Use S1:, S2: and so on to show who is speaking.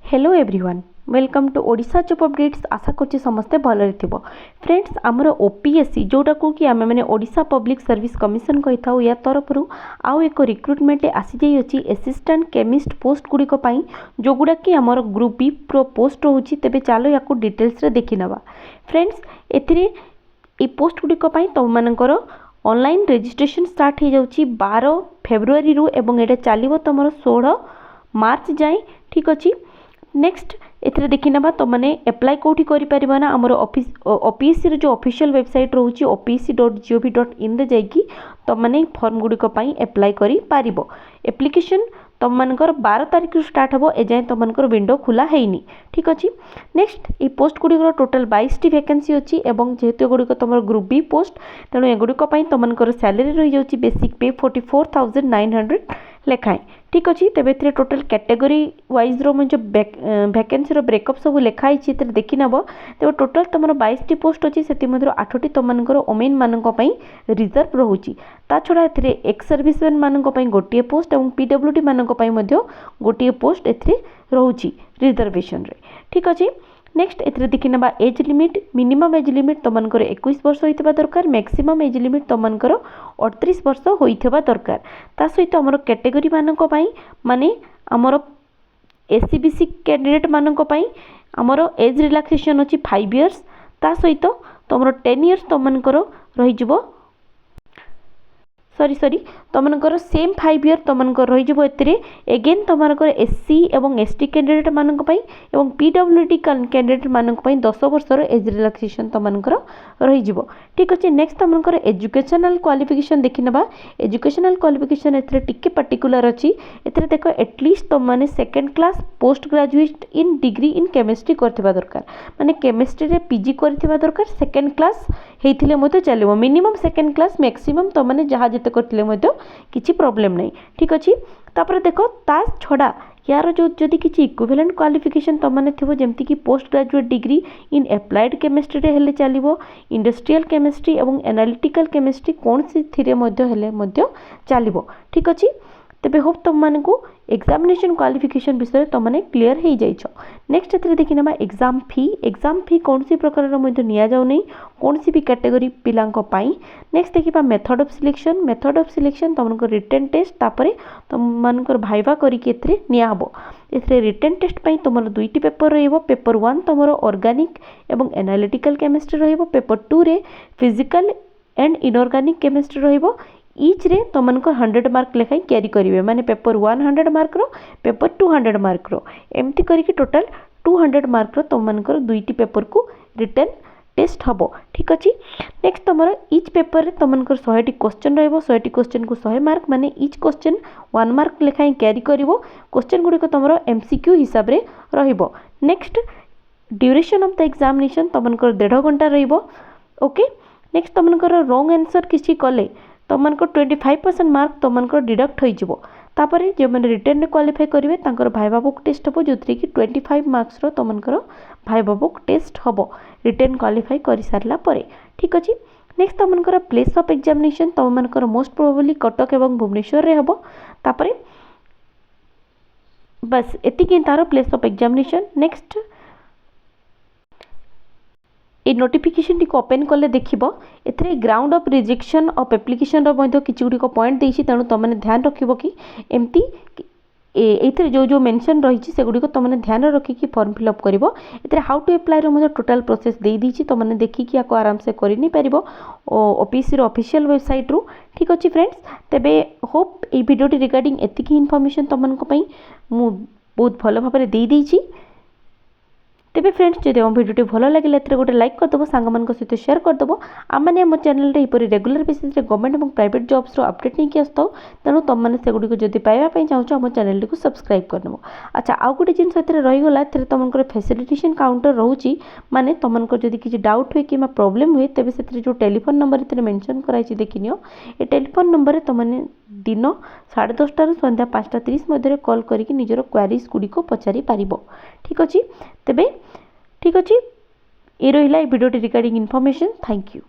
S1: Hello everyone welcome to Odisha job updates. आशा करछि समस्ते भलरे थिबो। फ्रेंड्स आमर ओपीएससी जोटा को कि आमे माने ओडिशा पब्लिक सर्विस कमिशन कहि थाउ या तरफरु आउ एक रिक्रुटमेंट आसी जाई अछि असिस्टेंट केमिस्ट पोस्ट गुडी को पई जो गुडा कि आमर ग्रुप बी प्रो पोस्ट होछि। तेबे चालो याकू डिटेल्स रे देखि नबा। फ्रेंड्स एथिरे ए पोस्ट गुडी को पई तम मानकर ऑनलाइन रजिस्ट्रेशन स्टार्ट हो जाउछि 12 फेब्रुआरी रु एवं एटा चालिबो तमर 16 मार्च जाए। ठीक अछि। नेक्स्ट एथरे देखि नबा तो माने अप्लाई कोठी करि परिबा ना हमर ऑफिस ओपीएससी रो जो ऑफिशियल वेबसाइट रहउछि opsc.gov.in रे जाईकी तो माने फॉर्म गुडी को पई अप्लाई करि पारिबो। एप्लीकेशन तुम मानकर 12 तारिख रु स्टार्ट हबो एजाए तुम मानकर विंडो खुला हेइनी। ठीक अछि। नेक्स्ट ए पोस्ट गुडी को टोटल 22 टी वैकेंसी अछि एवं जेहेतु गुडी को तमर ग्रुप बी पोस्ट तेणु ए गुडी को पई तुम मानकर सैलरी रहि जाउछि बेसिक पे 44900 लेखाए। ठीक अच्छे। तेज ए टोटाल कैटेगरी वाइज रो जो वैकेंसी रो ब्रेकअप सब लिखाई देखी नब। तेज टोटाल तुम 22 टी पोस्ट अच्छी से 8 टी तुम ओमेन मानी रिजर्व रोचे। ता छड़ा ए एक्स सर्विसमैन मानी गोटे पोस्ट और पीडब्ल्यूडी मानी गोटे पोस्ट रोचे रिजर्वेशन रे। ठीक अच्छे। नेक्स्ट एथरे देखि नबा age limit minimum age limit तुमनकर 21 वर्ष होइतबा दरकार मैक्सिमम एज लिमिट तुमनकर 38 वर्ष होइतबा दरकार। ता सहित हमर कैटेगरी मानको पई माने हमर एससीबीसी कैंडिडेट मानको पई हमर एज रिलैक्सेशन अछि 5 इयर्स। ता सहित तुमर 10 इयर्स तुमनकर रहि जबो सॉरी तुमनकर सेम 5 इयर तुमनकर रहि जबो। एतरे अगेन तुमनकर एससी एवं एसटी कैंडिडेट मानक पई एवं पीडब्ल्यूडी कैंडिडेट मानक पई 10 वर्षर एज रिलैक्सेशन तुमनकर रहि जबो। ठीक अछि। नेक्स्ट तुमनकर एजुकेशनल क्वालिफिकेशन देखि नबा। एजुकेशनल क्वालिफिकेशन एतरे टिके पर्टिकुलर अछि। एतरे देखो एटलीस्ट तुम माने second class post graduate in degree in chemistry करथिबा दरकार माने केमिस्ट्री रे पीजी करथिबा दरकार सेकंड क्लास हेइथिले मते चलिबो। मिनिमम सेकंड क्लास मैक्सिमम तुम माने जहा जेते करथिले मते किछि प्रॉब्लम नै। ठीक अछि। तापर देखो ता छडा यार जो जदि किछि इक्विवेलेंट क्वालिफिकेशन तुम माने थिबो जेमति कि post graduate degree in applied chemistry रे हेले चलिबो। इंडस्ट्रियल केमिस्ट्री एवं एनालिटिकल केमिस्ट्री कोन सी थिरे मध्य हेले मध्य चलिबो। ठीक अछि। तेबे होप तुम माने को एग्जामिनेशन क्वालिफिकेशन विषय तुम माने क्लियर हे जाइछो। नेक्स्ट एथरे देखि नबा एग्जाम फी कौन सी प्रकार रो मध्य निया जाउ नै कौन सी भी कैटेगरी पिलांको पाई। नेक्स्ट देखिबा मेथड ऑफ सिलेक्शन तुमको रिटन टेस्ट तापरे तुम मानकर भाइबा करी के एथरे निया हबो। एथरे रिटन टेस्ट पई तुमरो दुईटी पेपर रहइबो। पेपर 1 तुमरो ऑर्गेनिक एवं एनालिटिकल केमिस्ट्री रहइबो। पेपर 2 रे फिजिकल एंड इनऑर्गेनिक केमिस्ट्री रहइबो। ईच रे तुमको 100 मार्क लेखाई कैरी करिवे माने पेपर 100 मार्क रो पेपर 200 मार्क रो एमती करके टोटल 200 मार्क रो तुमको दुईटी पेपर को रिटन टेस्ट हबो। ठीक अछि। नेक्स्ट तुमरो ईच पेपर रे तुमको 100 टी क्वेश्चन रहइबो। 100 टी क्वेश्चन को 100 मार्क माने ईच क्वेश्चन 1 मार्क लेखाई कैरी करिवो। क्वेश्चन गुडी को तुमरो एमसीक्यू हिसाब रे रहिबो। Next duration of the examination तुमको 1.5 घंटा रहिबो। ओके। नेक्स्ट तुमको रॉन्ग आंसर किछि कले तुमको 25% मार्क तुमको डिडक्ट हो जिवो। तापरे जे माने रिटन रे क्वालिफाई करिवे तांकर भाइबा बुक टेस्ट हबो जोथरे कि 25 मार्क्स रो तुमको भाइबा बुक टेस्ट हबो रिटन क्वालिफाई करि सारला परे। ठीक अछि। नेक्स्ट तुमको प्लेस ऑफ एग्जामिनेशन तुमको मोस्ट प्रोबेबली कटक एवं भुवनेश्वर रे हबो। तापरे बस एतिकी तारो प्लेस ऑफ एग्जामिनेशन। नेक्स्ट ए नोटिफिकेशन टी ओपन कले देखिबो एथरे ground of rejection of application रो मध्ये किछि गुडी को पॉइंट देछि तेनु तमने ध्यान रखिबो कि एमती एथरे जो जो मेंशन रहिछि से गुडी को तमने ध्यान रखि कि फॉर्म फिल अप करबो। एथरे हाउ टू अप्लाई रो मध्ये टोटल प्रोसेस देइ दिछि तमने देखि कि आको आराम से करि नि परिबो ओपीसी रो ऑफिशियल वेबसाइट रु। ठीक अछि फ्रेंड्स। तेबे होप ए वीडियो टी रिगार्डिंग एतिकी इन्फॉर्मेशन तमन को पई मु बहुत भलो भाबरे देइ दिछि। तेबे फ्रेंड्स जदि हम वीडियो भल लगे एथरे गोटे लाइक कर दबो सांग मान सहित शेयर कर दबो। आम मैंने आम चैनल रे इपरि रेगुलर बेसिस रे गवर्नमेंट और प्राइवेट जॉब्स रो अपडेट नहीं आसताऊ तेणु तुम मैंने से गुडी को जदि पाइबा पई चाहछो आम चैनल को सब्सक्राइब कर नबो। अच्छा आउ गोटे जिंस एथरे रहि गला एथरे तुमको फैसिलिटेशन काउंटर रहउची माने तुमको जदि किछि डाउट होय कि प्रॉब्लम हुए तेबे सेथरे जो टेलीफोन नंबर एथरे मेंशन कराइछि देखिनियो ए टेलीफोन नंबर रे तुमने दिन 10:30 रु संध्या 5:30 मध्य कॉल करके निजर क्वेरीज गुडी को पचारि पारिबो। ठीक अछि। तेबे ठीक अछि। ए रहिला video regarding information. Thank you.